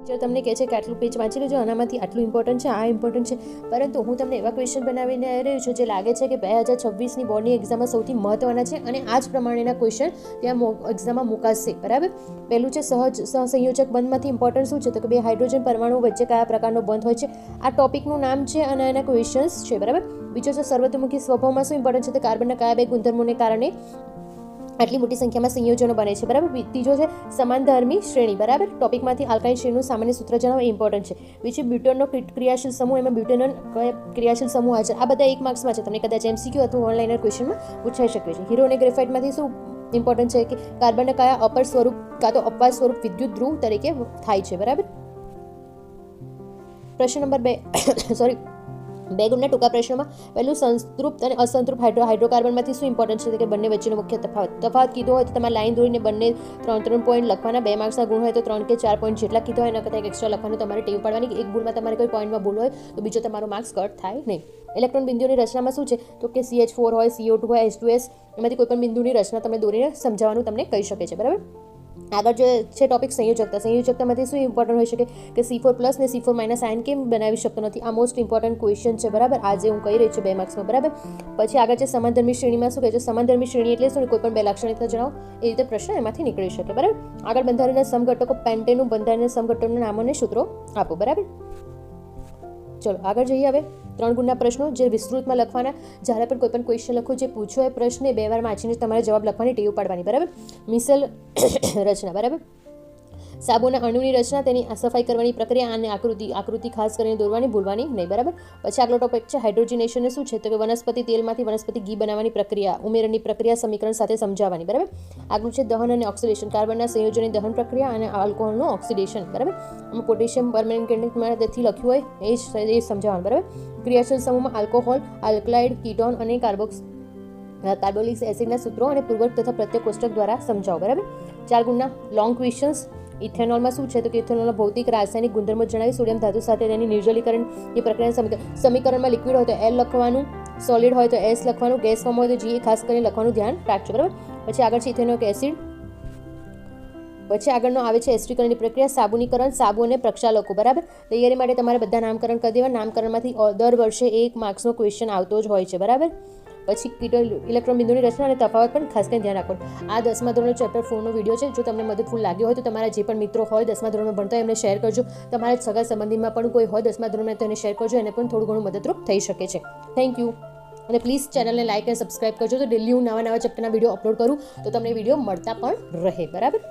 જો તમને કહે છે કે આટલું પેજ વાંચી લેજો, આનામાંથી આટલું ઇમ્પોર્ટન્ટ છે, આ ઇમ્પોર્ટન્ટ છે, પરંતુ હું તમને એવા ક્વેશ્ચન બનાવીને આવી રહ્યું છું જે લાગે છે કે 2026ની બોર્ડની એક્ઝામમાં સૌથી મહત્ત્વના છે અને આ જ પ્રમાણેના ક્વેશ્ચન ત્યાં એક્ઝામમાં મુકાશે. બરાબર. પહેલું છે સહસંયોજક બંધમાંથી ઇમ્પોર્ટન્ટ શું છે તો કે બે હાઇડ્રોજન પરમાણુ વચ્ચે કયા પ્રકારનો બંધ હોય છે. આ ટોપિકનું નામ છે અને એના ક્વેશ્ચન્સ છે. બરાબર. બીજો છે સર્વતોમુખી સ્વભાવમાં શું ઇમ્પોર્ટન્ટ છે તો કાર્બનના કયા બે ગુણધર્મોને કારણે આટલી મોટી સંખ્યામાં સંયોજનો બને છે. બરાબર. ત્રીજો છે સમાનધર્મી શ્રેણી. બરાબર. ટોપિકમાંથી આલ્કાઇન શ્રેણીનું સામાન્ય સૂત્ર જણાવો, ઇમ્પોર્ટન્ટ છે. બીજું બ્યુટેનનો ક્રિયાશીલ સમૂહ, એમાં બ્યુટેનોન કયા ક્રિયાશીલ સમૂહ હાજર. આ બધા 1 માર્ક્સમાં છે, તમને કદાચ MCQ અથવા ઓનલાઈનર ક્વેશ્ચનમાં પૂછાઈ શકે છે. હીરો અને ગ્રેફાઇટમાંથી શું ઇમ્પોર્ટન્ટ છે કે કાર્બનના કયા અપર સ્વરૂપ કાં તો અપવાદ સ્વરૂપ વિદ્યુત ધ્રુવ તરીકે થાય છે. બરાબર. પ્રશ્ન નંબર 2 સોરી 2 ગુણના ટૂંકા પ્રશ્નોમાં પહેલું સંતૃપ્ત અને અસંતૃપ્ત હાઇડ્રોકાર્બનમાંથી શું ઇમ્પોર્ટન્ટ છે કે બંને વચ્ચેનો મુખ્ય તફાવત કીધો હોય તો તમારે લાઈન દોરીને બંને 3 પોઈન્ટ લખવાના. 2 માર્ક્સના ગુણ હોય તો 3 કે 4 પોઈન્ટ જેટલા કીધો હોય એના કરતાં એક્સ્ટ્રા લખવાનું તમારે ટેવ પાડવાની. એક ગુણમાં તમારે કોઈ પોઈન્ટમાં ભૂલ હોય તો બીજો તમારો માર્ક્સ કટ થાય નહીં. ઇલેક્ટ્રોન બિંદુની રચનામાં શું છે તો કે CH4 હોય, CO2 હોય, H2S, એમાંથી કોઈ પણ બિંદુની રચના તમે દોરીને સમજાવવાનું તમને કહી શકે છે. બરાબર. આગળ જે છે ટોપિક સંયોજકતામાંથી શું ઇમ્પોર્ટન્ટ હોઈ શકે કે C4+ ને C4- આયન કેમ બનાવી શકતો નથી. આ મોસ્ટ ઇમ્પોર્ટન્ટ ક્વેશ્ચન છે. બરાબર. આજે હું કહી રહી છું 2 માર્ક્સમાં. બરાબર. પછી આગળ છે સમાનધર્મી શ્રેણીમાં શું કહે છે, સમાનધર્મી શ્રેણી એટલે શું, કોઈ પણ બે લાક્ષણિકતા જણાવો, એ રીતે પ્રશ્ન એમાંથી નીકળી શકે. બરાબર. આગળ બંધારણના સમઘટકો, પેન્ટેનનું બંધારણના સમઘટકોના નામો અને સૂત્રો આપો. બરાબર. ચલો આગળ જઈએ. હવે 3 ગુણના પ્રશ્નો જે વિસ્તૃતમાં લખવાના. જ્યારે પણ કોઈ પણ ક્વેશ્ચન લખો, જે પૂછો એ પ્રશ્ને 2 વાર વાંચીને તમારે જવાબ લખવાની ટેવ પાડવાની. બરાબર. મિસેલ રચના. બરાબર. સાબુના અણુની રચના, તેની સફાઈ કરવાની પ્રક્રિયા અને આકૃતિ ખાસ કરીને દોરવાની ભૂલવાની નહીં. બરાબર. પછી આગલો ટોપિક છે હાઇડ્રોજનેશન. શું છે તો કે વનસ્પતિ તેલમાંથી વનસ્પતિ ઘી બનાવવાની પ્રક્રિયા, ઉમેરણની પ્રક્રિયા સમીકરણ સાથે સમજાવવાની. બરાબર. આગળ છે દહન અને ઓક્સિડેશન, કાર્બનના સંયોજનની દહન પ્રક્રિયા અને આલ્કોહોલનું ઓક્સિડેશન. બરાબર. આમાં પોટેશિયમ પરમેંગનેટથી લખ્યું હોય એ સમજાવવાનું. બરાબર. ક્રિયાશીલ સમૂહમાં આલ્કોહોલ, આલ્કલાઇડ, કીટોન અને કાર્બોલિક એસિડના સૂત્રો અને પૂર્વક તથા પ્રત્યેક કોષ્ટક દ્વારા સમજાવો. બરાબર. 4 ગુણના લોંગ ક્વેશ્ચન્સ. ઇથેનોલમાં શું છે તો કે ઇથેનોલના ભૌતિક રાસાયણિક ગુણધર્મો જણાવી. સોડિયમ ધાતુ સાથે તેની નિર્જલીકરણની પ્રક્રિયાના સમીકરણમાં લિક્વિડ હોય તો L લખવાનું, સોલિડ હોય તો S લખવાનું, ગેસ ફોર્મ હોય તો G ખાસ કરીને લખવાનું ધ્યાન રાખજો. બરાબર. પછી આગળ છે ઇથેનોઇક એસિડ. પછી આગળનો આવે છે એસ્ટ્રીકરણની પ્રક્રિયા, સાબુનીકરણ, સાબુ અને પ્રક્ષાલકો. બરાબર. તૈયારી માટે તમારે બધા નામકરણ કરી દેવા. નામકરણમાંથી દર વર્ષે 1 માર્ક્સનો ક્વેશ્ચન આવતો જ હોય છે. બરાબર. પછી ઇલેક્ટ્રોન બિંદુની રચના અને તફાવત પણ ખાસ કરીને ધ્યાન રાખો. આ 10મા ધોરણનો ચેપ્ટર 4નો વિડીયો છે. જો તમને મદદફૂલ લાગ્યો હોય તો તમારા જે પણ મિત્રો હોય 10મા ધોરણમાં ભણતા હોય એમને શેર કરજો. તમારા સગા સંબંધીમાં પણ કોઈ હોય 10મા ધોરણમાં તો એને શેર કરજો, એને પણ થોડું ઘણું મદદરૂપ થઈ શકે છે. Thank you. અને પ્લીઝ ચેનલને લાઇક અને સબસ્ક્રાઇબ કરજો તો ડેલી હું નવા ચેપ્ટરના વિડીયો અપલોડ કરું તો તમને વિડીયો મળતા પણ રહે. બરાબર.